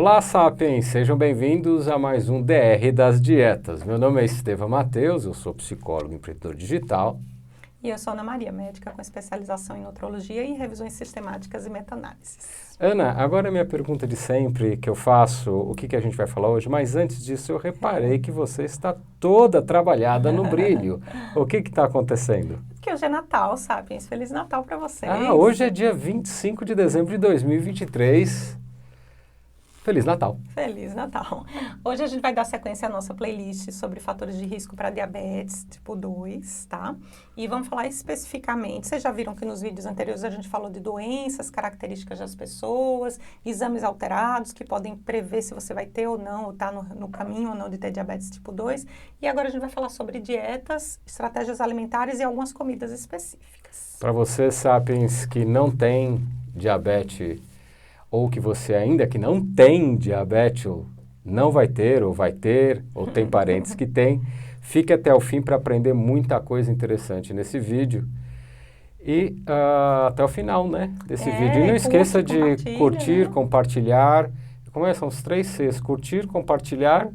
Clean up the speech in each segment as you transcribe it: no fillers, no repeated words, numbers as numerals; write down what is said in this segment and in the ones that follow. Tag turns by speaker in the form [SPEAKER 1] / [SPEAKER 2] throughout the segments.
[SPEAKER 1] Olá, Sapiens! Sejam bem-vindos a mais um DR das Dietas. Meu nome é Estevam Mateus, eu sou psicólogo e empreendedor digital.
[SPEAKER 2] E eu sou Ana Maria, médica com especialização em nutrologia e revisões sistemáticas e meta-análises.
[SPEAKER 1] Ana, agora a minha pergunta de sempre que eu faço, o que a gente vai falar hoje, mas antes disso eu reparei que você está toda trabalhada no brilho. O que está acontecendo?
[SPEAKER 2] Porque hoje é Natal, Sapiens. Feliz Natal para vocês.
[SPEAKER 1] Hoje é dia 25 de dezembro de 2023. Feliz Natal!
[SPEAKER 2] Feliz Natal! Hoje a gente vai dar sequência à nossa playlist sobre fatores de risco para diabetes tipo 2, tá? E vamos falar especificamente, vocês já viram que nos vídeos anteriores a gente falou de doenças, características das pessoas, exames alterados que podem prever se você vai ter ou não, ou está no caminho ou não de ter diabetes tipo 2. E agora a gente vai falar sobre dietas, estratégias alimentares e algumas comidas específicas.
[SPEAKER 1] Para você, Sapiens, que não tem diabetes ou que você ainda que não tem diabetes, ou não vai ter, ou tem parentes que têm, fique até o fim para aprender muita coisa interessante nesse vídeo. E até o final, né, desse vídeo. E não esqueça de curtir, compartilhar. Como são os 3 Cs? Curtir, compartilhar...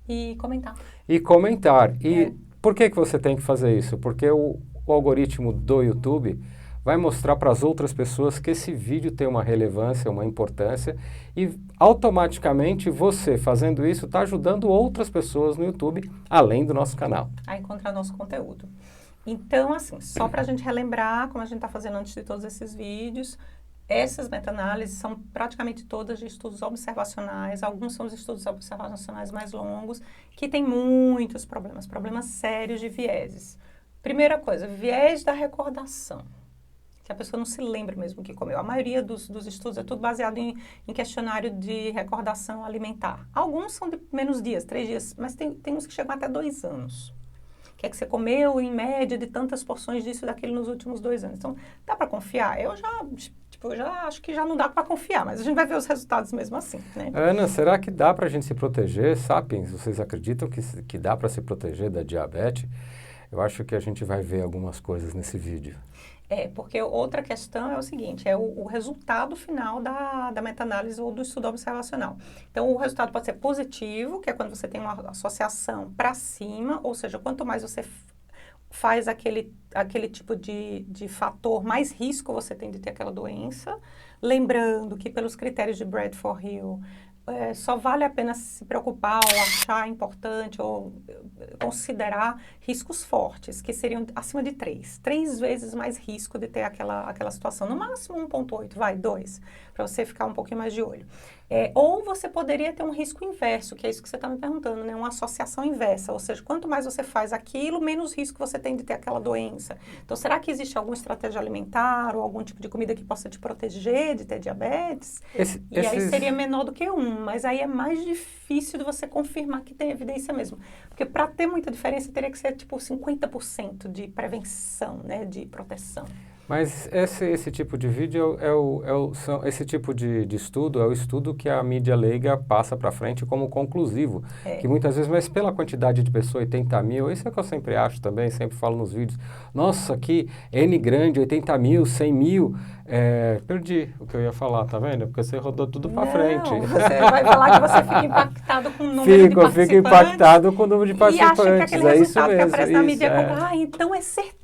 [SPEAKER 2] E comentar.
[SPEAKER 1] E comentar. E por que você tem que fazer isso? Porque o algoritmo do YouTube vai mostrar para as outras pessoas que esse vídeo tem uma relevância, uma importância e automaticamente você fazendo isso está ajudando outras pessoas no YouTube, além do nosso canal.
[SPEAKER 2] A encontrar nosso conteúdo. Então, assim, só para a gente relembrar, como a gente está fazendo antes de todos esses vídeos, essas meta-análises são praticamente todas de estudos observacionais, alguns são os estudos observacionais mais longos, que tem muitos problemas sérios de vieses. Primeira coisa, viés da recordação. Que a pessoa não se lembra mesmo o que comeu. A maioria dos estudos é tudo baseado em questionário de recordação alimentar. Alguns são de menos dias, 3 dias, mas tem uns que chegam até 2 anos. O que é que você comeu, em média, de tantas porções disso e daquilo nos últimos 2 anos. Então, dá para confiar? Eu já acho que já não dá para confiar, mas a gente vai ver os resultados mesmo assim, né?
[SPEAKER 1] Ana, será que dá para a gente se proteger? Sapiens, vocês acreditam que dá para se proteger da diabetes? Eu acho que a gente vai ver algumas coisas nesse vídeo.
[SPEAKER 2] Porque outra questão é o seguinte, é o resultado final da meta-análise ou do estudo observacional. Então, o resultado pode ser positivo, que é quando você tem uma associação para cima, ou seja, quanto mais você faz aquele tipo de fator, mais risco você tem de ter aquela doença. Lembrando que pelos critérios de Bradford Hill, só vale a pena se preocupar ou achar importante ou considerar riscos fortes, que seriam acima de 3 vezes mais risco de ter aquela situação, no máximo 1,8, 2, para você ficar um pouquinho mais de olho. Ou você poderia ter um risco inverso, que é isso que você está me perguntando, né? Uma associação inversa, ou seja, quanto mais você faz aquilo, menos risco você tem de ter aquela doença. Então, será que existe alguma estratégia alimentar ou algum tipo de comida que possa te proteger de ter diabetes? Aí seria menor do que 1, mas aí é mais difícil de você confirmar que tem evidência mesmo. Porque para ter muita diferença, teria que ser tipo 50% de prevenção, né? De proteção.
[SPEAKER 1] Mas esse tipo de vídeo esse tipo de estudo é o estudo que a mídia leiga passa para frente como conclusivo. Que muitas vezes, mas pela quantidade de pessoas, 80 mil, isso é o que eu sempre acho também, sempre falo nos vídeos. Nossa, que N grande, 80 mil, 100 mil. Perdi o que eu ia falar, tá vendo? Porque você rodou tudo para frente.
[SPEAKER 2] Você vai falar que você fica impactado com o número de participantes.
[SPEAKER 1] Fico impactado com o número de participantes.
[SPEAKER 2] E acha que aquele resultado
[SPEAKER 1] isso
[SPEAKER 2] que aparece na mídia
[SPEAKER 1] mesmo,
[SPEAKER 2] é como, então é certeza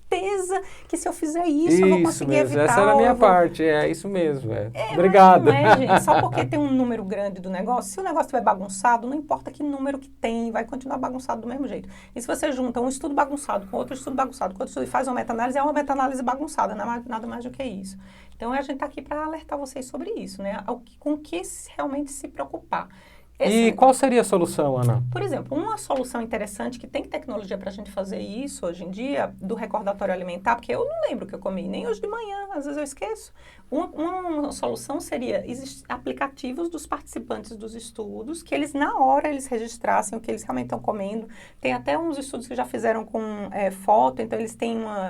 [SPEAKER 2] que se eu fizer isso eu vou conseguir evitar.
[SPEAKER 1] Essa era a minha parte, isso mesmo. Obrigado.
[SPEAKER 2] Mas não é, gente, só porque tem um número grande do negócio, se o negócio estiver bagunçado, não importa que número que tem, vai continuar bagunçado do mesmo jeito. E se você junta um estudo bagunçado com outro estudo bagunçado, com outro estudo e faz uma meta-análise, é uma meta-análise bagunçada, nada mais do que isso. Então, a gente está aqui para alertar vocês sobre isso, né? Com o que realmente se preocupar.
[SPEAKER 1] E qual seria a solução, Ana?
[SPEAKER 2] Por exemplo, uma solução interessante que tem tecnologia para a gente fazer isso hoje em dia, do recordatório alimentar, porque eu não lembro o que eu comi, nem hoje de manhã, às vezes eu esqueço. Uma solução seria aplicativos dos participantes dos estudos, que eles na hora eles registrassem o que eles realmente estão comendo. Tem até uns estudos que já fizeram com foto, então eles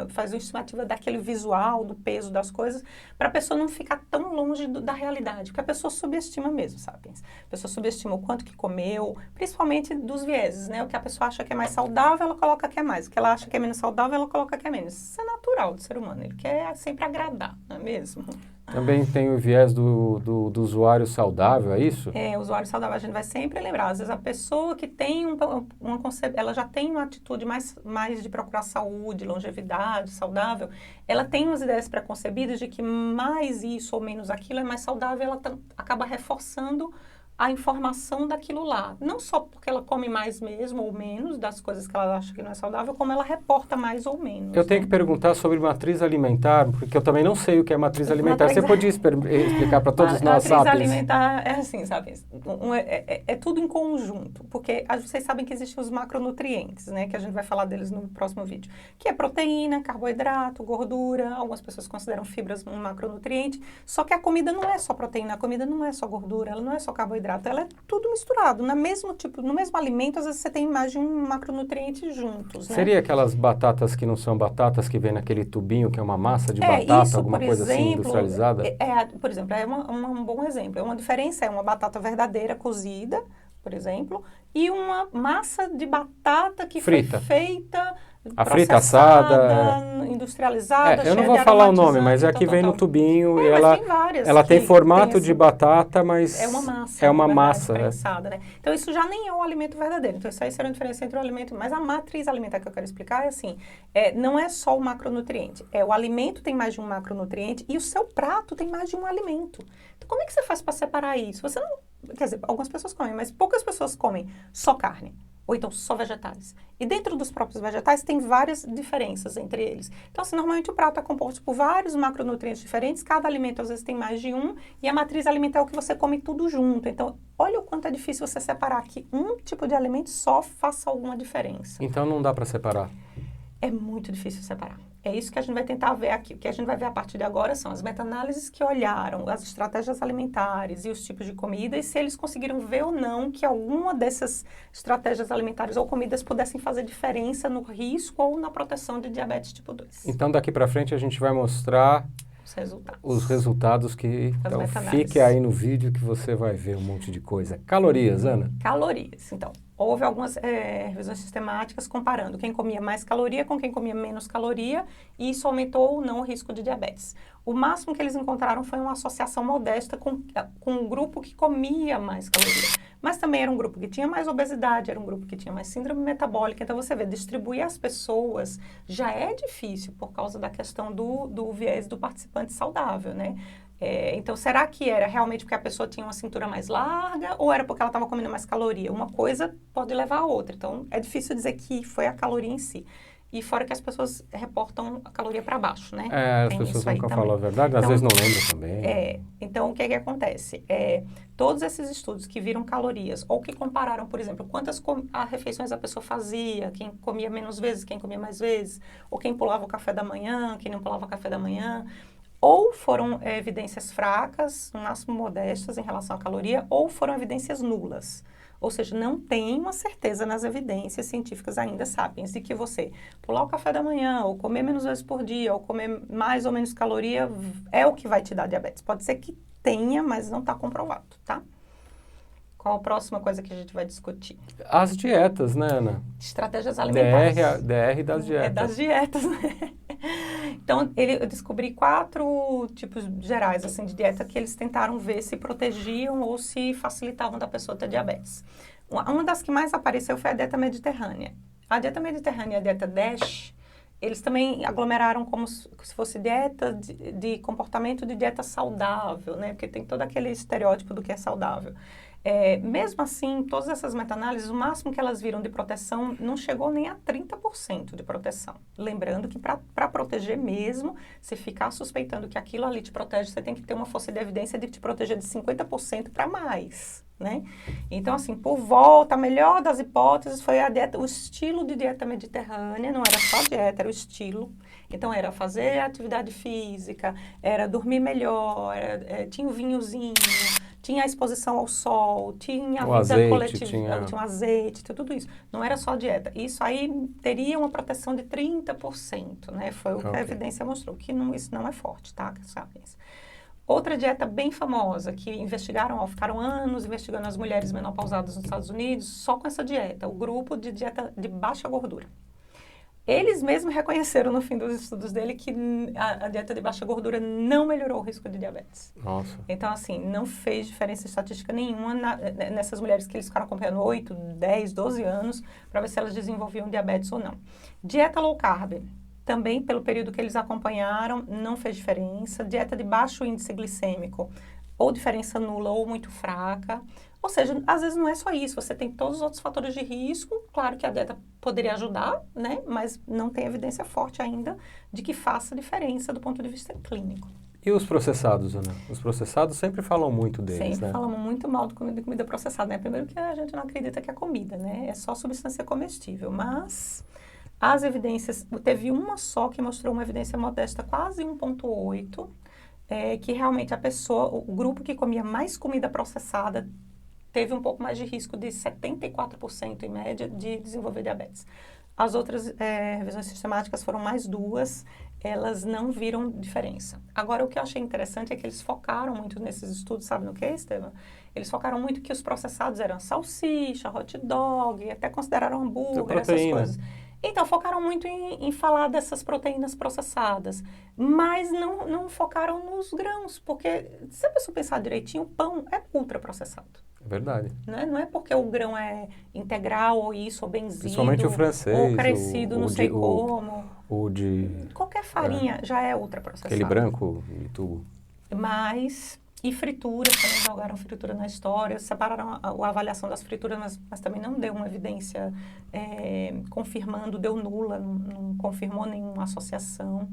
[SPEAKER 2] fazem uma estimativa daquele visual, do peso das coisas, para a pessoa não ficar tão longe da realidade, porque a pessoa subestima mesmo, sabe? A pessoa subestima o quanto que comeu, principalmente dos vieses, né? O que a pessoa acha que é mais saudável, ela coloca que é mais. O que ela acha que é menos saudável, ela coloca que é menos. Isso é natural do ser humano, ele quer sempre agradar, não é mesmo?
[SPEAKER 1] Também tem o viés do usuário saudável, é isso?
[SPEAKER 2] O usuário saudável, a gente vai sempre lembrar. Às vezes a pessoa que tem ela já tem uma atitude mais de procurar saúde, longevidade, saudável, ela tem umas ideias preconcebidas de que mais isso ou menos aquilo é mais saudável, ela acaba reforçando a informação daquilo lá. Não só porque ela come mais mesmo ou menos das coisas que ela acha que não é saudável, como ela reporta mais ou menos.
[SPEAKER 1] Eu tenho que perguntar sobre matriz alimentar, porque eu também não sei o que é matriz alimentar. Você podia explicar para todos nós, sapiens?
[SPEAKER 2] Matriz alimentar é assim, sapiens. É tudo em conjunto, porque vocês sabem que existem os macronutrientes, né? Que a gente vai falar deles no próximo vídeo. Que é proteína, carboidrato, gordura. Algumas pessoas consideram fibras um macronutriente. Só que a comida não é só proteína, a comida não é só gordura, ela não é só carboidrato. Ela é tudo misturado. No mesmo alimento, às vezes você tem mais de um macronutriente juntos, né?
[SPEAKER 1] Seria aquelas batatas que não são batatas, que vem naquele tubinho, que é uma massa de batata,
[SPEAKER 2] isso,
[SPEAKER 1] alguma coisa assim industrializada?
[SPEAKER 2] Por exemplo, um bom exemplo. Uma diferença é uma batata verdadeira cozida, por exemplo, e uma massa de batata que
[SPEAKER 1] frita.
[SPEAKER 2] Foi feita...
[SPEAKER 1] A frita assada,
[SPEAKER 2] industrializada,
[SPEAKER 1] eu não vou falar o nome, mas é que vem no tubinho e ela tem formato de batata, mas é uma massa.
[SPEAKER 2] Né? Então isso já nem é o alimento verdadeiro. Então isso aí será a diferença entre o alimento, mas a matriz alimentar que eu quero explicar é assim, não é só o macronutriente, o alimento tem mais de um macronutriente e o seu prato tem mais de um alimento. Então como é que você faz para separar isso? Você não, quer dizer, algumas pessoas comem, mas poucas pessoas comem só carne. Ou então só vegetais. E dentro dos próprios vegetais tem várias diferenças entre eles. Então, assim, normalmente o prato é composto por vários macronutrientes diferentes, cada alimento às vezes tem mais de um, e a matriz alimentar é o que você come tudo junto. Então, olha o quanto é difícil você separar que um tipo de alimento só faça alguma diferença.
[SPEAKER 1] Então não dá para separar?
[SPEAKER 2] É muito difícil separar. É isso que a gente vai tentar ver aqui. O que a gente vai ver a partir de agora são as meta-análises que olharam as estratégias alimentares e os tipos de comida e se eles conseguiram ver ou não que alguma dessas estratégias alimentares ou comidas pudessem fazer diferença no risco ou na proteção de diabetes tipo 2.
[SPEAKER 1] Então, daqui para frente, a gente vai mostrar os resultados que... Então, fique aí no vídeo que você vai ver um monte de coisa. Calorias, Ana?
[SPEAKER 2] Calorias. Então, houve algumas revisões sistemáticas comparando quem comia mais caloria com quem comia menos caloria e isso aumentou ou não o risco de diabetes. O máximo que eles encontraram foi uma associação modesta com um grupo que comia mais caloria. Mas também era um grupo que tinha mais obesidade, era um grupo que tinha mais síndrome metabólica. Então, você vê, distribuir as pessoas já é difícil por causa da questão do viés do participante saudável, né? Então, será que era realmente porque a pessoa tinha uma cintura mais larga ou era porque ela estava comendo mais caloria? Uma coisa pode levar a outra. Então, é difícil dizer que foi a caloria em si. E fora que as pessoas reportam a caloria para baixo, né?
[SPEAKER 1] As pessoas nunca falam a verdade, às vezes não lembram também.
[SPEAKER 2] Então, o que acontece? Todos esses estudos que viram calorias ou que compararam, por exemplo, quantas refeições a pessoa fazia, quem comia menos vezes, quem comia mais vezes, ou quem pulava o café da manhã, quem não pulava o café da manhã, ou foram evidências fracas, no máximo modestas em relação à caloria, ou foram evidências nulas. Ou seja, não tem uma certeza nas evidências científicas ainda, sapiens, de que você pular o café da manhã, ou comer menos vezes por dia, ou comer mais ou menos caloria, é o que vai te dar diabetes. Pode ser que tenha, mas não está comprovado, tá? Qual a próxima coisa que a gente vai discutir?
[SPEAKER 1] As dietas, né, Ana?
[SPEAKER 2] Estratégias alimentares.
[SPEAKER 1] DR das dietas.
[SPEAKER 2] Das dietas, né? Então, eu descobri 4 tipos gerais assim, de dieta que eles tentaram ver se protegiam ou se facilitavam da pessoa ter diabetes. Uma das que mais apareceu foi a dieta mediterrânea. A dieta mediterrânea e a dieta DASH, eles também aglomeraram como se fosse dieta de comportamento de dieta saudável, né? Porque tem todo aquele estereótipo do que é saudável. Mesmo assim, todas essas meta-análises, o máximo que elas viram de proteção não chegou nem a 30% de proteção. Lembrando que para proteger mesmo, se ficar suspeitando que aquilo ali te protege, você tem que ter uma força de evidência de te proteger de 50% para mais, né? Então, assim, por volta, a melhor das hipóteses foi a dieta, o estilo de dieta mediterrânea, não era só dieta, era o estilo. Então, era fazer atividade física, era dormir melhor, tinha o vinhozinho, tinha a exposição ao sol, tinha a vida
[SPEAKER 1] azeite,
[SPEAKER 2] coletiva,
[SPEAKER 1] tinha
[SPEAKER 2] um azeite, tudo isso. Não era só dieta. Isso aí teria uma proteção de 30%, né? Foi o que a evidência mostrou, que isso não é forte, tá? Outra dieta bem famosa, que ficaram anos investigando as mulheres menopausadas nos Estados Unidos, só com essa dieta, o grupo de dieta de baixa gordura. Eles mesmos reconheceram no fim dos estudos dele que a dieta de baixa gordura não melhorou o risco de diabetes.
[SPEAKER 1] Nossa.
[SPEAKER 2] Então, assim, não fez diferença estatística nenhuma nessas mulheres que eles ficaram acompanhando 8, 10, 12 anos para ver se elas desenvolviam diabetes ou não. Dieta low carb, também pelo período que eles acompanharam, não fez diferença. Dieta de baixo índice glicêmico, ou diferença nula ou muito fraca. Ou seja, às vezes não é só isso, você tem todos os outros fatores de risco, claro que a dieta poderia ajudar, né? Mas não tem evidência forte ainda de que faça diferença do ponto de vista clínico.
[SPEAKER 1] E os processados, Ana? Os processados sempre falam muito deles,
[SPEAKER 2] Sempre
[SPEAKER 1] né?
[SPEAKER 2] falamos muito mal de comida processada, né? Primeiro que a gente não acredita que é comida, né? É só substância comestível, mas as evidências, teve uma só que mostrou uma evidência modesta, quase 1,8, que realmente a pessoa, o grupo que comia mais comida processada teve um pouco mais de risco de 74% em média de desenvolver diabetes. As outras revisões sistemáticas foram mais 2, elas não viram diferença. Agora, o que eu achei interessante é que eles focaram muito nesses estudos, sabe no que, Estevam? Eles focaram muito que os processados eram salsicha, hot dog, até consideraram hambúrguer, essas coisas. Então, focaram muito em falar dessas proteínas processadas, mas não focaram nos grãos, porque se a pessoa pensar direitinho, o pão é ultraprocessado.
[SPEAKER 1] É verdade.
[SPEAKER 2] Né? Não é porque o grão é integral ou isso, ou benzido,
[SPEAKER 1] Principalmente o francês,
[SPEAKER 2] ou crescido, não sei como.
[SPEAKER 1] O de...
[SPEAKER 2] Qualquer farinha já é ultraprocessada.
[SPEAKER 1] Aquele branco e tubo.
[SPEAKER 2] Mas... E frituras, também jogaram fritura na história, separaram a avaliação das frituras, mas também não deu uma evidência confirmando, deu nula, não confirmou nenhuma associação.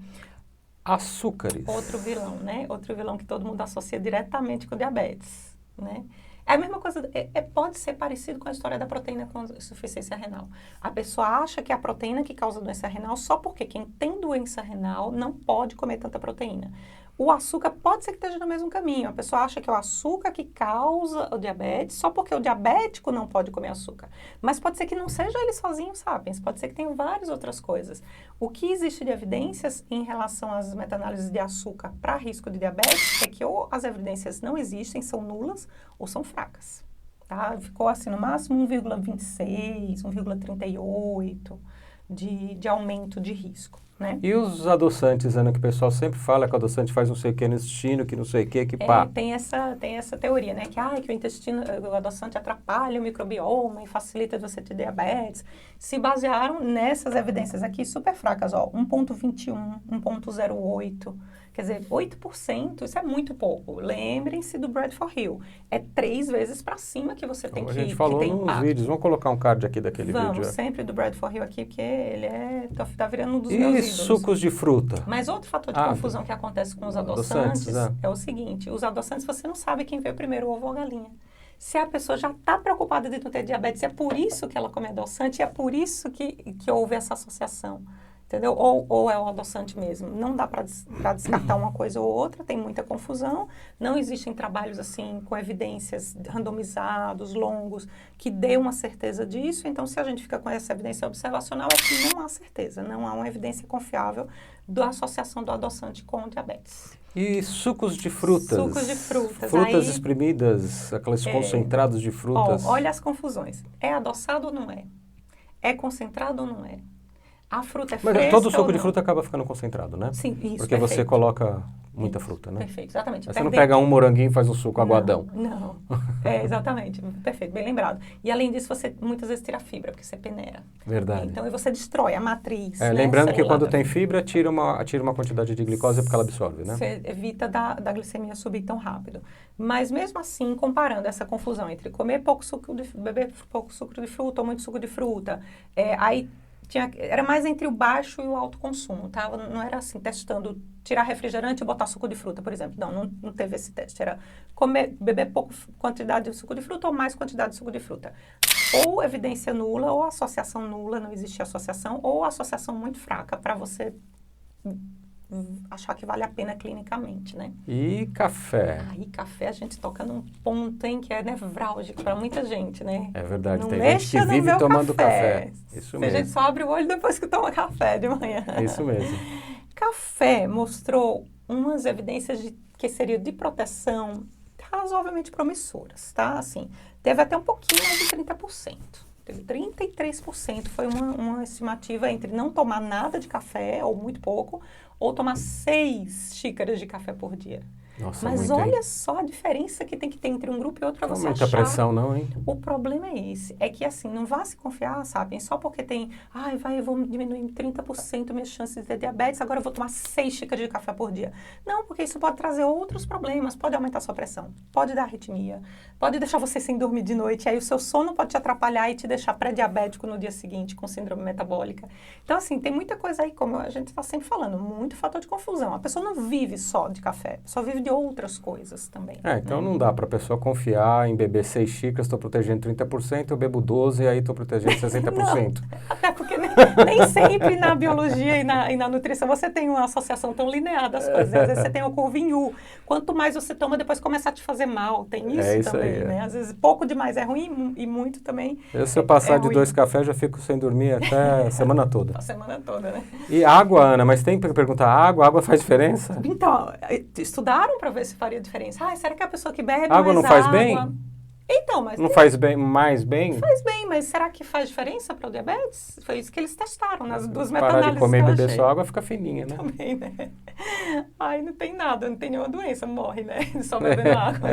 [SPEAKER 1] Açúcares.
[SPEAKER 2] Outro vilão, né? Outro vilão que todo mundo associa diretamente com diabetes, né? É a mesma coisa, pode ser parecido com a história da proteína com insuficiência renal. A pessoa acha que é a proteína que causa doença renal só porque quem tem doença renal não pode comer tanta proteína. O açúcar pode ser que esteja no mesmo caminho. A pessoa acha que é o açúcar que causa o diabetes só porque o diabético não pode comer açúcar. Mas pode ser que não seja ele sozinho, sapiens. Pode ser que tenha várias outras coisas. O que existe de evidências em relação às meta-análises de açúcar para risco de diabetes é que ou as evidências não existem, são nulas ou são fracas. Tá? Ficou assim no máximo 1,26, 1,38 de aumento de risco. Né?
[SPEAKER 1] E os adoçantes, Ana, que o pessoal sempre fala que o adoçante faz não sei o que no intestino, que não sei o que pá.
[SPEAKER 2] Tem essa teoria, né? Que o intestino, o adoçante atrapalha o microbioma e facilita você ter diabetes. Se basearam nessas evidências aqui super fracas, ó, 1,21, 1,08. Quer dizer, 8%, isso é muito pouco. Lembrem-se do Bradford Hill. É 3 vezes para cima que você tem que ter impacto.
[SPEAKER 1] A gente falou nos vídeos. Vamos colocar um card aqui daquele vídeo.
[SPEAKER 2] Vamos, sempre do Bradford Hill aqui, porque ele tá virando um dos meus ídolos.
[SPEAKER 1] E sucos de fruta?
[SPEAKER 2] Mas outro fator de confusão que acontece com os adoçantes é o seguinte. Os adoçantes, você não sabe quem veio primeiro, o ovo ou a galinha. Se a pessoa já está preocupada de não ter diabetes, é por isso que ela come adoçante, é por isso que houve essa associação. Entendeu? Ou é o adoçante mesmo. Não dá para descartar uma coisa ou outra, tem muita confusão. Não existem trabalhos assim com evidências randomizados, longos, que dê uma certeza disso. Então, se a gente fica com essa evidência observacional, é que não há certeza, não há uma evidência confiável da associação do adoçante com o diabetes.
[SPEAKER 1] E sucos de frutas?
[SPEAKER 2] Sucos de frutas.
[SPEAKER 1] Frutas espremidas, aqueles concentrados de frutas.
[SPEAKER 2] Olha as confusões. É adoçado ou não é? É concentrado ou não é? A fruta é fresca.
[SPEAKER 1] Mas todo suco de fruta acaba ficando concentrado, né?
[SPEAKER 2] Sim, isso.
[SPEAKER 1] Porque
[SPEAKER 2] perfeito.
[SPEAKER 1] Você coloca muita fruta, né?
[SPEAKER 2] Perfeito, exatamente.
[SPEAKER 1] Mas você não pega um moranguinho e faz um suco aguadão.
[SPEAKER 2] Não. Exatamente. Perfeito, bem lembrado. E além disso, você muitas vezes tira a fibra, porque você peneira.
[SPEAKER 1] Verdade.
[SPEAKER 2] Então, você destrói a matriz. Né,
[SPEAKER 1] lembrando que quando tem fibra, tira uma quantidade de glicose porque ela absorve, né?
[SPEAKER 2] Você evita da glicemia subir tão rápido. Mas mesmo assim, comparando essa confusão entre comer beber pouco suco de fruta ou muito suco de fruta, aí era mais entre o baixo e o alto consumo, tá? Não era assim, testando, tirar refrigerante e botar suco de fruta, por exemplo. Não teve esse teste. Era beber pouco quantidade de suco de fruta ou mais quantidade de suco de fruta. Ou evidência nula, ou associação nula, não existe associação, ou associação muito fraca para você achar que vale a pena clinicamente, né?
[SPEAKER 1] E café?
[SPEAKER 2] Aí café a gente toca num ponto, hein, que é nevrálgico para muita gente, né?
[SPEAKER 1] É verdade,
[SPEAKER 2] não
[SPEAKER 1] tem gente que vive tomando café. Isso mesmo.
[SPEAKER 2] A gente só abre o olho depois que toma café de manhã.
[SPEAKER 1] É isso mesmo.
[SPEAKER 2] Café mostrou umas evidências que seriam de proteção razoavelmente promissoras, tá? Assim, teve até um pouquinho mais de 30%. Teve 33%. Foi uma estimativa entre não tomar nada de café, ou muito pouco, ou tomar 6 xícaras de café por dia.
[SPEAKER 1] Nossa,
[SPEAKER 2] Mas
[SPEAKER 1] muito,
[SPEAKER 2] olha
[SPEAKER 1] hein?
[SPEAKER 2] só a diferença que tem que ter entre um grupo e outro para
[SPEAKER 1] Não
[SPEAKER 2] você
[SPEAKER 1] aumenta a
[SPEAKER 2] achar.
[SPEAKER 1] pressão, não, hein?
[SPEAKER 2] O problema é esse, é que assim, não vá se confiar, sabe? Só porque tem, eu vou diminuir em 30% minhas chances de ter diabetes, agora eu vou tomar 6 xícaras de café por dia. Não, porque isso pode trazer outros problemas, pode aumentar sua pressão, pode dar arritmia, pode deixar você sem dormir de noite, aí o seu sono pode te atrapalhar e te deixar pré-diabético no dia seguinte, com síndrome metabólica. Então, assim, tem muita coisa aí, como a gente está sempre falando, muito fator de confusão. A pessoa não vive só de café, só vive de outras coisas também.
[SPEAKER 1] Então não dá para a pessoa confiar em beber 6 xícaras, estou protegendo 30%, eu bebo 12 e aí estou protegendo 60%.
[SPEAKER 2] Não, até porque nem sempre na biologia e na nutrição você tem uma associação tão linear das coisas. Às vezes você tem o curva em U. Quanto mais você toma, depois começa a te fazer mal. Tem isso também,
[SPEAKER 1] aí,
[SPEAKER 2] né? Às vezes pouco demais é ruim e muito também
[SPEAKER 1] Se eu passar de
[SPEAKER 2] ruim.
[SPEAKER 1] 2 cafés, já fico sem dormir até a semana toda.
[SPEAKER 2] A semana toda, né?
[SPEAKER 1] E água, Ana, mas tem que perguntar, água faz diferença?
[SPEAKER 2] Então, estudaram para ver se faria diferença. Será que a pessoa que bebe
[SPEAKER 1] Água
[SPEAKER 2] mais
[SPEAKER 1] não faz
[SPEAKER 2] água...
[SPEAKER 1] bem?
[SPEAKER 2] Então, mas...
[SPEAKER 1] Não faz bem, mais bem?
[SPEAKER 2] Faz bem, mas será que faz diferença para o diabetes? Foi isso que eles testaram nas duas
[SPEAKER 1] Parar
[SPEAKER 2] meta-análises
[SPEAKER 1] de comer e
[SPEAKER 2] que eu
[SPEAKER 1] beber
[SPEAKER 2] achei.
[SPEAKER 1] só água fica fininha, né?
[SPEAKER 2] Também, né? Não tem nada, não tem nenhuma doença, morre, né? Só bebendo água.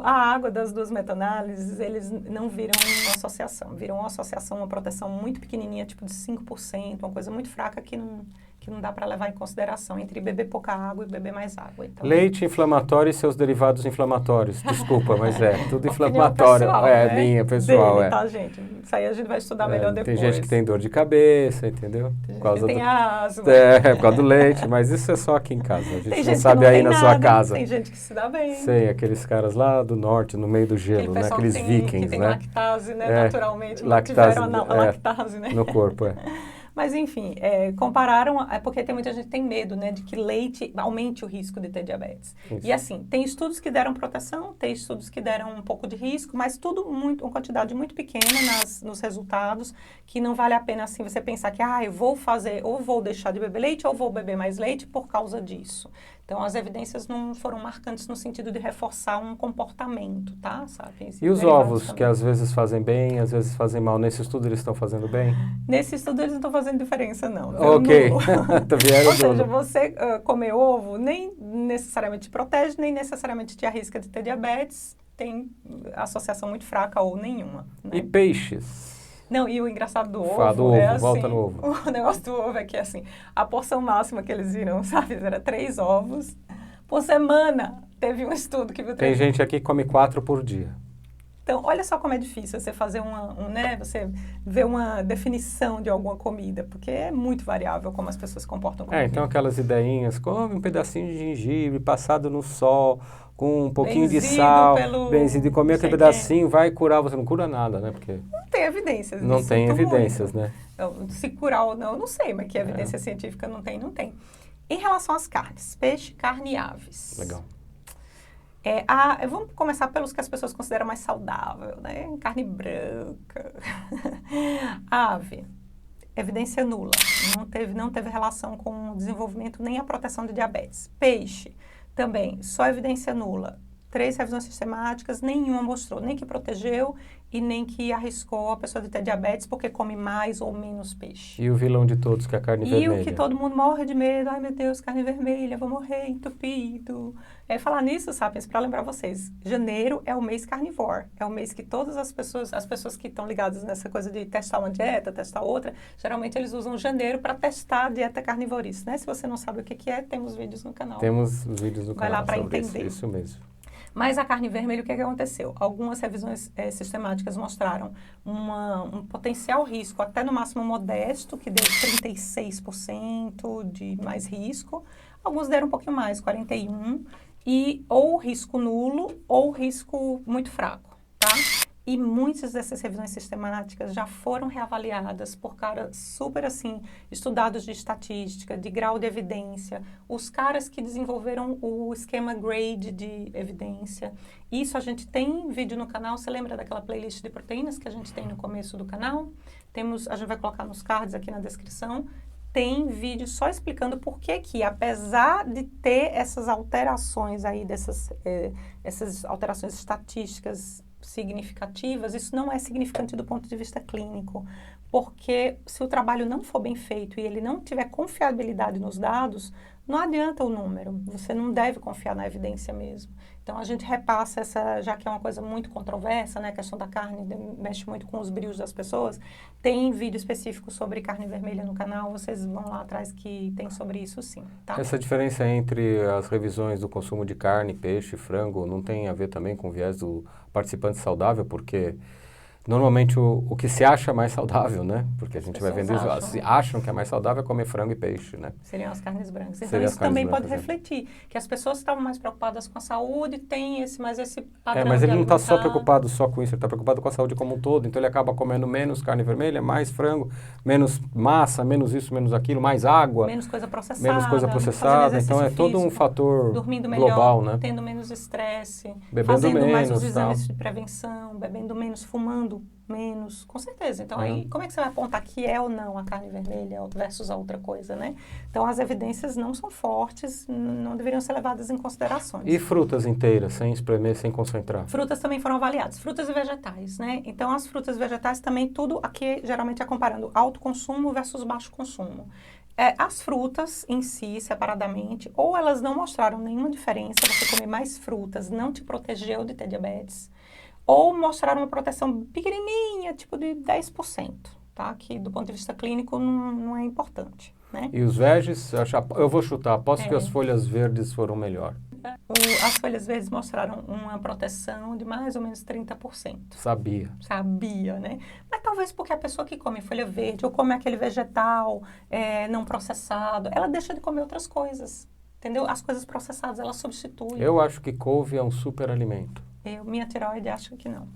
[SPEAKER 2] A água das duas meta-análises, eles não viram uma associação. Viram uma associação, uma proteção muito pequenininha, tipo de 5%, uma coisa muito fraca que não dá para levar em consideração entre beber pouca água e beber mais água. Então,
[SPEAKER 1] Leite inflamatório e seus derivados inflamatórios. Desculpa, mas tudo inflamatório.
[SPEAKER 2] Pessoal, né?
[SPEAKER 1] Minha, pessoal.
[SPEAKER 2] Dele, tá, gente? Isso aí a gente vai estudar melhor depois.
[SPEAKER 1] Tem gente que tem dor de cabeça, entendeu?
[SPEAKER 2] Tem gente que tem asma.
[SPEAKER 1] Por causa do leite, mas isso é só aqui em casa. A gente não sabe
[SPEAKER 2] não
[SPEAKER 1] aí na sua casa.
[SPEAKER 2] Tem gente que se dá bem.
[SPEAKER 1] Sei, aqueles caras lá do norte, no meio do gelo, né? Aqueles vikings,
[SPEAKER 2] que tem
[SPEAKER 1] né?
[SPEAKER 2] lactase, né? Naturalmente,
[SPEAKER 1] lactase,
[SPEAKER 2] tiveram a lactase, né?
[SPEAKER 1] No corpo,
[SPEAKER 2] Mas, enfim, compararam, porque tem muita gente que tem medo, né, de que leite aumente o risco de ter diabetes.
[SPEAKER 1] Isso.
[SPEAKER 2] E assim, tem estudos que deram proteção, tem estudos que deram um pouco de risco, mas tudo uma quantidade muito pequena nos resultados, que não vale a pena, assim, você pensar que, eu vou fazer, ou vou deixar de beber leite, ou vou beber mais leite por causa disso. Então, as evidências não foram marcantes no sentido de reforçar um comportamento, tá? Sabe?
[SPEAKER 1] E os ovos, que às vezes fazem bem, às vezes fazem mal, nesse estudo eles estão fazendo bem?
[SPEAKER 2] Nesse estudo eles não estão fazendo diferença, não.
[SPEAKER 1] Ok.
[SPEAKER 2] Ou seja, você comer ovo nem necessariamente te protege, nem necessariamente te arrisca de ter diabetes, tem associação muito fraca ou nenhuma. Né?
[SPEAKER 1] E peixes?
[SPEAKER 2] Não, e o engraçado do ovo
[SPEAKER 1] Fala do ovo,
[SPEAKER 2] assim,
[SPEAKER 1] volta no ovo.
[SPEAKER 2] O negócio do ovo é que, assim, a porção máxima que eles viram, sabe, era 3 ovos por semana. Teve um estudo que viu 3
[SPEAKER 1] Tem gente aqui que come 4 por dia.
[SPEAKER 2] Então, olha só como é difícil você fazer você ver uma definição de alguma comida, porque é muito variável como as pessoas se comportam com comida.
[SPEAKER 1] Então aquelas ideinhas, come um pedacinho de gengibre passado no sol, com um pouquinho de sal, benzido, e comer aquele pedacinho, vai curar, você não cura nada, né? Porque
[SPEAKER 2] não tem evidências.
[SPEAKER 1] Não tem evidências, né?
[SPEAKER 2] Então, se curar ou não, eu não sei, mas que evidência científica não tem, não tem. Em relação às carnes, peixe, carne e aves.
[SPEAKER 1] Legal.
[SPEAKER 2] Vamos começar pelos que as pessoas consideram mais saudável, né? Carne branca. Ave, evidência nula. Não teve relação com o desenvolvimento nem a proteção de diabetes. Peixe, também, só evidência nula. 3 revisões sistemáticas, nenhuma mostrou nem que protegeu e nem que arriscou a pessoa de ter diabetes porque come mais ou menos peixe.
[SPEAKER 1] E o vilão de todos, que é a carne vermelha.
[SPEAKER 2] E o que todo mundo morre de medo, ai meu Deus, carne vermelha, vou morrer entupido. Falar nisso, Sapiens, para lembrar vocês, janeiro é o mês carnívoro, é o mês que todas as pessoas que estão ligadas nessa coisa de testar uma dieta, testar outra, geralmente eles usam janeiro para testar a dieta carnivorista, né? Se você não sabe o que é, temos vídeos no canal.
[SPEAKER 1] Temos vídeos no canal.
[SPEAKER 2] Vai lá para entender.
[SPEAKER 1] Isso mesmo.
[SPEAKER 2] Mas a carne vermelha, o que aconteceu? Algumas revisões sistemáticas mostraram um potencial risco, até no máximo modesto, que deu 36% de mais risco. Alguns deram um pouquinho mais, 41%, e ou risco nulo ou risco muito fraco, tá? E muitas dessas revisões sistemáticas já foram reavaliadas por caras super, assim, estudados de estatística, de grau de evidência, os caras que desenvolveram o esquema GRADE de evidência. Isso a gente tem vídeo no canal, você lembra daquela playlist de proteínas que a gente tem no começo do canal? A gente vai colocar nos cards aqui na descrição. Tem vídeo só explicando por que apesar de ter essas alterações aí, essas alterações estatísticas significativas, isso não é significante do ponto de vista clínico, porque se o trabalho não for bem feito e ele não tiver confiabilidade nos dados, não adianta o número, você não deve confiar na evidência mesmo. Então, a gente repassa essa, já que é uma coisa muito controversa, né, a questão da carne mexe muito com os brios das pessoas, tem vídeo específico sobre carne vermelha no canal, vocês vão lá atrás que tem sobre isso sim, tá?
[SPEAKER 1] Essa diferença entre as revisões do consumo de carne, peixe, frango, não tem a ver também com o viés do participante saudável, porque normalmente o que se acha mais saudável, né? Porque a gente vai vendo isso, acham que é mais saudável é comer frango e peixe, né?
[SPEAKER 2] Seriam as carnes brancas. Então isso também pode refletir, que as pessoas que estavam mais preocupadas com a saúde têm esse padrão.
[SPEAKER 1] Mas ele não está só preocupado só com isso, ele está preocupado com a saúde como um todo, então ele acaba comendo menos carne vermelha, mais frango, menos massa, menos isso, menos aquilo, mais água.
[SPEAKER 2] Menos coisa processada,
[SPEAKER 1] então é todo um fator
[SPEAKER 2] dormindo melhor,
[SPEAKER 1] global, né?
[SPEAKER 2] Tendo menos estresse,
[SPEAKER 1] bebendo
[SPEAKER 2] fazendo
[SPEAKER 1] menos,
[SPEAKER 2] mais os exames de prevenção, bebendo menos, fumando menos, com certeza. Então, aí, como é que você vai apontar que é ou não a carne vermelha versus a outra coisa, né? Então, as evidências não são fortes, não deveriam ser levadas em considerações.
[SPEAKER 1] E frutas inteiras, sem espremer, sem concentrar?
[SPEAKER 2] Frutas também foram avaliadas. Frutas e vegetais, né? Então, as frutas e vegetais também, tudo aqui, geralmente, é comparando alto consumo versus baixo consumo. As frutas em si, separadamente, ou elas não mostraram nenhuma diferença, você comer mais frutas não te protegeu de ter diabetes, ou mostraram uma proteção pequenininha, tipo de 10%, tá? Que do ponto de vista clínico não é importante, né?
[SPEAKER 1] E os veges, eu vou chutar, aposto que as folhas verdes foram melhor.
[SPEAKER 2] As folhas verdes mostraram uma proteção de mais ou menos 30%. Sabia, né? Mas talvez porque a pessoa que come folha verde ou come aquele vegetal não processado, ela deixa de comer outras coisas, entendeu? As coisas processadas, ela substitui.
[SPEAKER 1] Eu acho que couve é um super alimento.
[SPEAKER 2] Minha tireoide acha que não.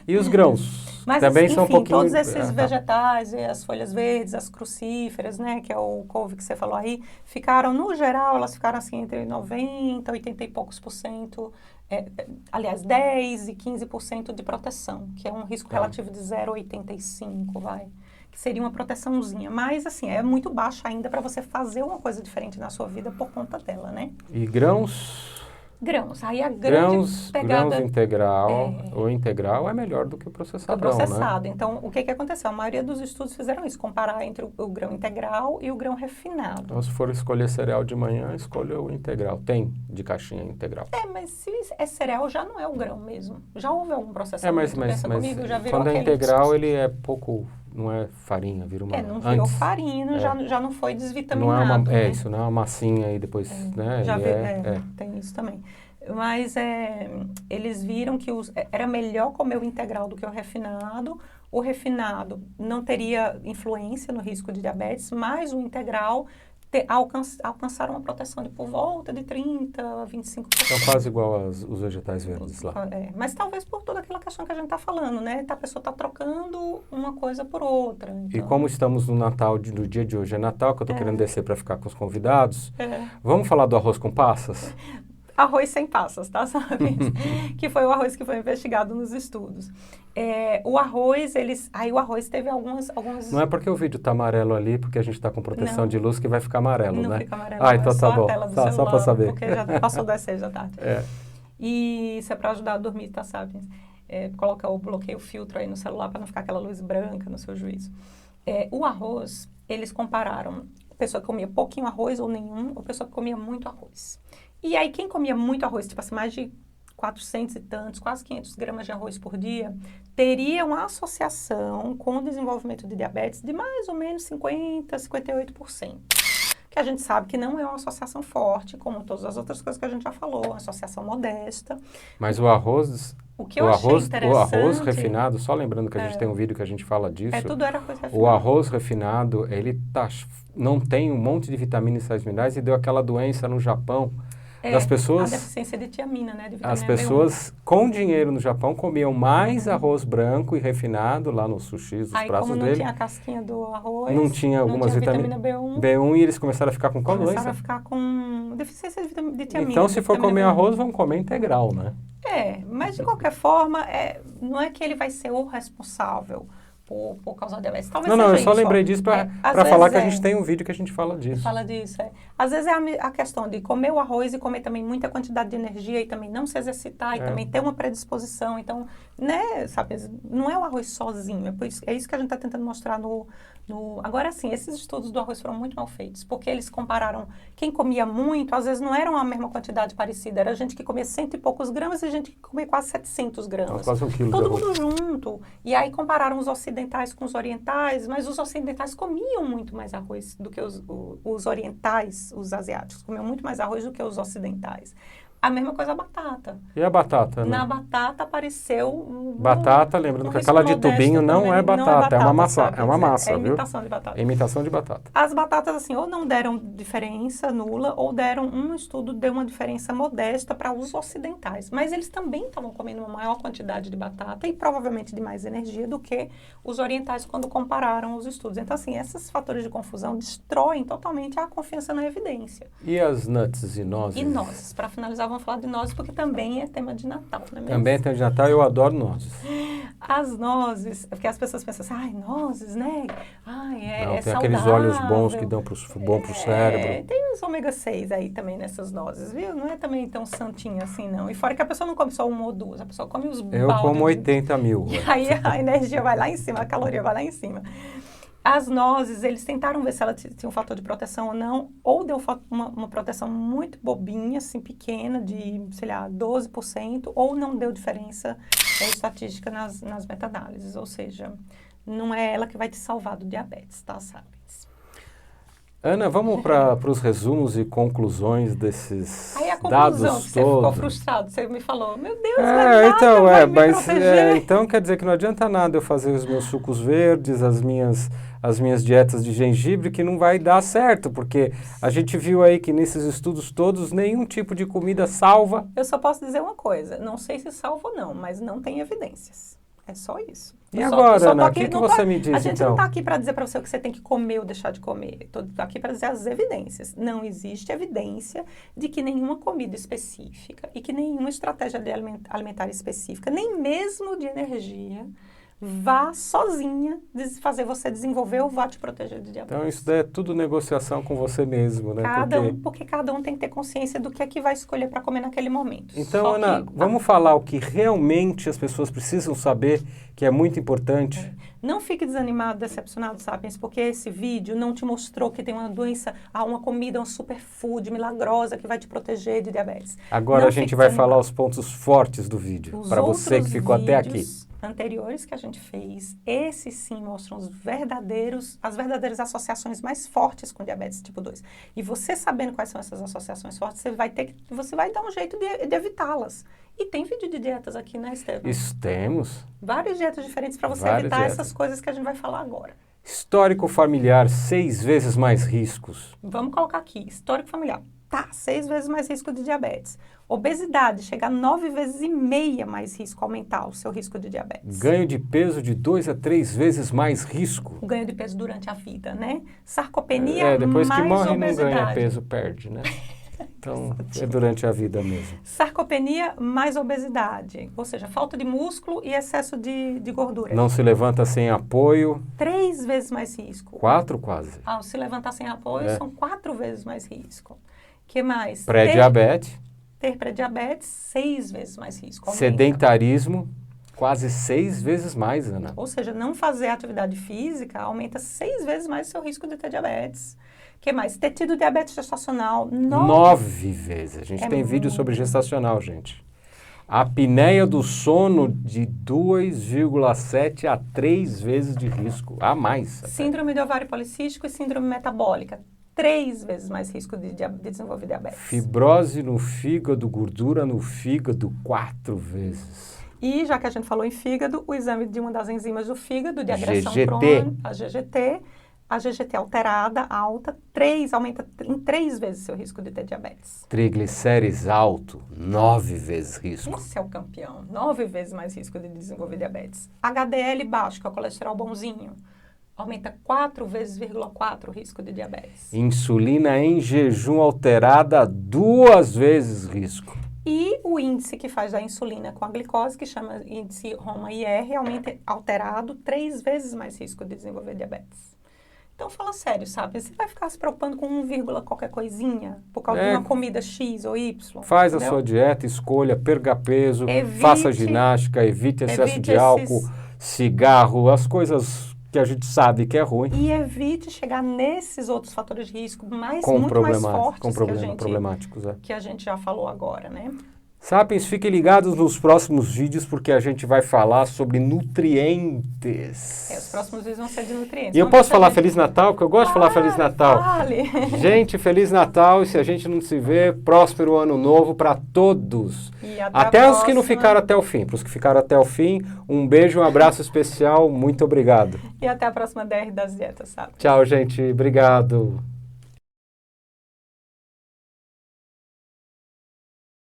[SPEAKER 1] E os grãos?
[SPEAKER 2] Mas,
[SPEAKER 1] também
[SPEAKER 2] enfim,
[SPEAKER 1] são um pouquinho...
[SPEAKER 2] todos esses vegetais, as folhas verdes, as crucíferas, né, que é o couve que você falou aí, ficaram, no geral, elas ficaram assim entre 90, 80 e poucos por cento, aliás, 10 e 15% de proteção, que é um risco relativo de 0,85, que seria uma proteçãozinha. Mas, assim, é muito baixa ainda para você fazer uma coisa diferente na sua vida por conta dela, né?
[SPEAKER 1] E grãos?
[SPEAKER 2] Aí a grande pegada...
[SPEAKER 1] Grãos integral, o integral é melhor do que o processadão,
[SPEAKER 2] né?
[SPEAKER 1] Né?
[SPEAKER 2] Então, o que aconteceu? A maioria dos estudos fizeram isso, comparar entre o grão integral e o grão refinado.
[SPEAKER 1] Então, se for escolher cereal de manhã, escolha o integral. Tem de caixinha integral.
[SPEAKER 2] Mas se é cereal, já não é o grão mesmo. Já houve algum processamento?
[SPEAKER 1] Mas
[SPEAKER 2] comigo, já virou
[SPEAKER 1] quando é integral, ele é pouco... Não é farinha, vira uma...
[SPEAKER 2] não virou farinha, já não foi desvitaminado.
[SPEAKER 1] Não
[SPEAKER 2] é
[SPEAKER 1] isso não é uma massinha e depois, né?
[SPEAKER 2] Tem isso também. Mas eles viram que era melhor comer o integral do que o refinado. O refinado não teria influência no risco de diabetes, mas o integral alcançaram uma proteção de por volta de 30% a 25%.
[SPEAKER 1] Então quase igual os vegetais verdes lá.
[SPEAKER 2] Mas talvez por toda aquela questão que a gente está falando, né? A pessoa está trocando uma coisa por outra. Então...
[SPEAKER 1] E como estamos no Natal, no dia de hoje é Natal, que eu estou querendo descer para ficar com os convidados, vamos falar do arroz com passas?
[SPEAKER 2] Arroz sem passas, tá? Sabe? Que foi o arroz que foi investigado nos estudos. O arroz, o arroz teve algumas...
[SPEAKER 1] Não é porque o vídeo tá amarelo ali, porque a gente tá com proteção de luz que vai ficar amarelo, né?
[SPEAKER 2] Não fica amarelo,
[SPEAKER 1] então tá bom.
[SPEAKER 2] A tela do celular,
[SPEAKER 1] só para saber.
[SPEAKER 2] Porque já passou das 6 da tarde. E isso é para ajudar a dormir, tá, sabe? Bloqueia o filtro aí no celular para não ficar aquela luz branca no seu juízo. O arroz, eles compararam pessoa que comia pouquinho arroz ou nenhum, ou pessoa que comia muito arroz. E aí, quem comia muito arroz, tipo assim, mais de 400 e tantos, quase 500 gramas de arroz por dia, teria uma associação com o desenvolvimento de diabetes de mais ou menos 50%, 58%. Que a gente sabe que não é uma associação forte, como todas as outras coisas que a gente já falou, uma associação modesta.
[SPEAKER 1] Mas o arroz...
[SPEAKER 2] O que eu achei interessante...
[SPEAKER 1] O arroz refinado, só lembrando que a gente tem um vídeo que a gente fala disso.
[SPEAKER 2] Tudo era arroz refinado.
[SPEAKER 1] O arroz refinado, ele não tem um monte de vitaminas e sais minerais e deu aquela doença no Japão. Das pessoas,
[SPEAKER 2] a deficiência de tiamina, né? De vitamina
[SPEAKER 1] as pessoas
[SPEAKER 2] B1.
[SPEAKER 1] Com dinheiro no Japão comiam mais arroz branco e refinado lá nos sushis, nos pratos dele.
[SPEAKER 2] Aí como não tinha a casquinha do arroz,
[SPEAKER 1] não tinha algumas
[SPEAKER 2] vitamina B1.
[SPEAKER 1] E eles começaram a ficar com qual doença?
[SPEAKER 2] Começaram a ficar com deficiência de tiamina.
[SPEAKER 1] Então, se for comer arroz, vamos comer integral, né?
[SPEAKER 2] Mas de qualquer forma, não é que ele vai ser o responsável por causa da diabetes. Talvez
[SPEAKER 1] Não,
[SPEAKER 2] seja
[SPEAKER 1] eu só
[SPEAKER 2] isso,
[SPEAKER 1] lembrei
[SPEAKER 2] ó.
[SPEAKER 1] disso para
[SPEAKER 2] Às
[SPEAKER 1] falar
[SPEAKER 2] vezes
[SPEAKER 1] que a gente tem um vídeo que a gente fala disso.
[SPEAKER 2] Fala disso, é. Às vezes é a questão de comer o arroz e comer também muita quantidade de energia e também não se exercitar e também ter uma predisposição. Então, né, sabe, não é o arroz sozinho. É isso que a gente está tentando mostrar no... Agora, sim, esses estudos do arroz foram muito mal feitos, porque eles compararam quem comia muito, às vezes não era a mesma quantidade parecida, era gente que comia 100 e poucos gramas e gente que comia quase 700 gramas.
[SPEAKER 1] Quase 1 quilo
[SPEAKER 2] Todo
[SPEAKER 1] de arroz.
[SPEAKER 2] mundo junto. E aí compararam os ocidentais com os orientais, mas os ocidentais comiam muito mais arroz do que os orientais, os asiáticos, comiam muito mais arroz do que os ocidentais. A mesma coisa a batata.
[SPEAKER 1] E a batata, né?
[SPEAKER 2] Na batata apareceu...
[SPEAKER 1] Batata, lembrando que aquela de tubinho não é batata, é uma maçã,
[SPEAKER 2] sabe?
[SPEAKER 1] é uma massa,
[SPEAKER 2] É
[SPEAKER 1] viu?
[SPEAKER 2] imitação de batata.
[SPEAKER 1] É imitação de batata.
[SPEAKER 2] As batatas, assim, ou não deram diferença nula, ou deram, um estudo deu uma diferença modesta para os ocidentais. Mas eles também estavam comendo uma maior quantidade de batata e provavelmente de mais energia do que os orientais quando compararam os estudos. Então, assim, esses fatores de confusão destroem totalmente a confiança na evidência.
[SPEAKER 1] E as nuts e nozes?
[SPEAKER 2] E nozes. Para finalizar, vamos falar de nozes, porque também é tema de Natal, não é mesmo?
[SPEAKER 1] Também é tema de Natal, eu adoro nozes.
[SPEAKER 2] As nozes, porque as pessoas pensam assim, ai, nozes, né? Ai,
[SPEAKER 1] Não,
[SPEAKER 2] é
[SPEAKER 1] tem
[SPEAKER 2] saudável.
[SPEAKER 1] aqueles óleos bons que dão bom pro cérebro.
[SPEAKER 2] Tem os ômega 6 aí também nessas nozes, viu? Não é também tão santinho assim, não. E fora que a pessoa não come só uma ou duas, a pessoa come os
[SPEAKER 1] Eu
[SPEAKER 2] baldes
[SPEAKER 1] como 80 mil.
[SPEAKER 2] E aí a energia vai lá em cima, a caloria vai lá em cima. As nozes, eles tentaram ver se ela tinha um fator de proteção ou não, ou deu uma proteção muito bobinha, assim, pequena, de, sei lá, 12%, ou não deu diferença estatística nas meta-análises, ou seja, não é ela que vai te salvar do diabetes, tá, sabe?
[SPEAKER 1] Ana, vamos para os resumos e conclusões desses
[SPEAKER 2] Aí a conclusão,
[SPEAKER 1] dados
[SPEAKER 2] que você ficou
[SPEAKER 1] todos.
[SPEAKER 2] frustrado, você me falou, meu Deus, vai
[SPEAKER 1] Mas
[SPEAKER 2] proteger.
[SPEAKER 1] então quer dizer que não adianta nada eu fazer os meus sucos verdes, as minhas dietas de gengibre, que não vai dar certo, porque a gente viu aí que nesses estudos todos nenhum tipo de comida salva.
[SPEAKER 2] Eu só posso dizer uma coisa, não sei se salva ou não, mas não tem evidências. É só isso.
[SPEAKER 1] E agora, Ana, o que você me diz,
[SPEAKER 2] A gente
[SPEAKER 1] então?
[SPEAKER 2] não está aqui para dizer para você o que você tem que comer ou deixar de comer. Estou aqui para dizer as evidências. Não existe evidência de que nenhuma comida específica e que nenhuma estratégia alimentar específica, nem mesmo de energia, vá sozinha fazer você desenvolver ou vá te proteger de diabetes.
[SPEAKER 1] Então isso daí é tudo negociação com você mesmo, né?
[SPEAKER 2] Porque cada um tem que ter consciência do que é que vai escolher para comer naquele momento.
[SPEAKER 1] Então,
[SPEAKER 2] Só
[SPEAKER 1] Ana, vamos falar o que realmente as pessoas precisam saber, que é muito importante.
[SPEAKER 2] Não fique desanimado, decepcionado, Sapiens, porque esse vídeo não te mostrou que tem uma doença, uma comida, um superfood milagrosa que vai te proteger de diabetes.
[SPEAKER 1] Agora
[SPEAKER 2] não
[SPEAKER 1] a gente vai falar os pontos fortes do vídeo, para você que ficou até aqui.
[SPEAKER 2] Anteriores que a gente fez, esses sim mostram as verdadeiras associações mais fortes com diabetes tipo 2. E você sabendo quais são essas associações fortes, você vai dar um jeito de evitá-las. E tem vídeo de dietas aqui, né, Estevam?
[SPEAKER 1] Isso temos.
[SPEAKER 2] Várias dietas diferentes para você evitar essas coisas que a gente vai falar agora.
[SPEAKER 1] Histórico familiar, 6 vezes mais riscos.
[SPEAKER 2] Vamos colocar aqui, histórico familiar. Tá, 6 vezes mais risco de diabetes. Obesidade, chega a 9,5 vezes mais risco, aumentar o seu risco de diabetes.
[SPEAKER 1] Ganho de peso de 2 a 3 vezes mais risco.
[SPEAKER 2] O ganho de peso durante a vida, né? Sarcopenia,
[SPEAKER 1] depois
[SPEAKER 2] mais
[SPEAKER 1] que morre
[SPEAKER 2] obesidade.
[SPEAKER 1] não ganha peso, perde, né? Então, é durante a vida mesmo.
[SPEAKER 2] Sarcopenia mais obesidade, ou seja, falta de músculo e excesso de gordura.
[SPEAKER 1] Não se levanta sem apoio.
[SPEAKER 2] 3 vezes mais risco.
[SPEAKER 1] 4 quase.
[SPEAKER 2] Se levantar sem apoio, são 4 vezes mais risco. Que mais?
[SPEAKER 1] Pré-diabetes.
[SPEAKER 2] Ter pré-diabetes, 6 vezes mais risco. Aumenta.
[SPEAKER 1] Sedentarismo, quase 6 vezes mais, Ana.
[SPEAKER 2] Ou seja, não fazer atividade física aumenta 6 vezes mais o seu risco de ter diabetes. Que mais? Ter tido diabetes gestacional,
[SPEAKER 1] 9 vezes. A gente tem vídeo sobre gestacional, gente. A apneia do sono de 2,7 a 3 vezes de risco. A mais.
[SPEAKER 2] Síndrome de ovário policístico e síndrome metabólica. 3 vezes mais risco de desenvolver diabetes.
[SPEAKER 1] Fibrose no fígado, gordura no fígado, 4 vezes.
[SPEAKER 2] E já que a gente falou em fígado, o exame de uma das enzimas do fígado, de agressão
[SPEAKER 1] GGT.
[SPEAKER 2] crônica, a GGT alterada, alta, aumenta em 3 vezes seu risco de ter diabetes.
[SPEAKER 1] Triglicérides alto, 9 vezes risco.
[SPEAKER 2] Esse é o campeão, 9 vezes mais risco de desenvolver diabetes. HDL baixo, que é o colesterol bonzinho, aumenta 4,4 o risco de diabetes.
[SPEAKER 1] Insulina em jejum alterada, 2 vezes risco.
[SPEAKER 2] E o índice que faz a insulina com a glicose, que chama índice Roma-IR, realmente alterado, 3 vezes mais risco de desenvolver diabetes. Então, fala sério, sabe? Você vai ficar se preocupando com 1, qualquer coisinha, por causa de uma comida X ou Y?
[SPEAKER 1] Faz
[SPEAKER 2] entendeu?
[SPEAKER 1] a sua dieta, escolha, perca peso,
[SPEAKER 2] Evite-
[SPEAKER 1] faça ginástica, evite excesso
[SPEAKER 2] evite
[SPEAKER 1] de álcool, cigarro, as coisas que a gente sabe que é ruim.
[SPEAKER 2] E evite chegar nesses outros fatores de risco muito mais fortes
[SPEAKER 1] problemáticos.
[SPEAKER 2] que a gente já falou agora, né?
[SPEAKER 1] Sapiens, fiquem ligados nos próximos vídeos, porque a gente vai falar sobre nutrientes.
[SPEAKER 2] Os próximos vídeos vão ser de nutrientes.
[SPEAKER 1] E eu posso falar Feliz Natal? Porque eu gosto de falar Feliz Natal.
[SPEAKER 2] Fale.
[SPEAKER 1] Gente, Feliz Natal, e se a gente não se vê, próspero ano novo para todos.
[SPEAKER 2] E
[SPEAKER 1] até os que não ficaram até o fim. Para os que ficaram até o fim, um beijo, um abraço especial, muito obrigado.
[SPEAKER 2] E até a próxima DR das dietas, sabe?
[SPEAKER 1] Tchau, gente. Obrigado.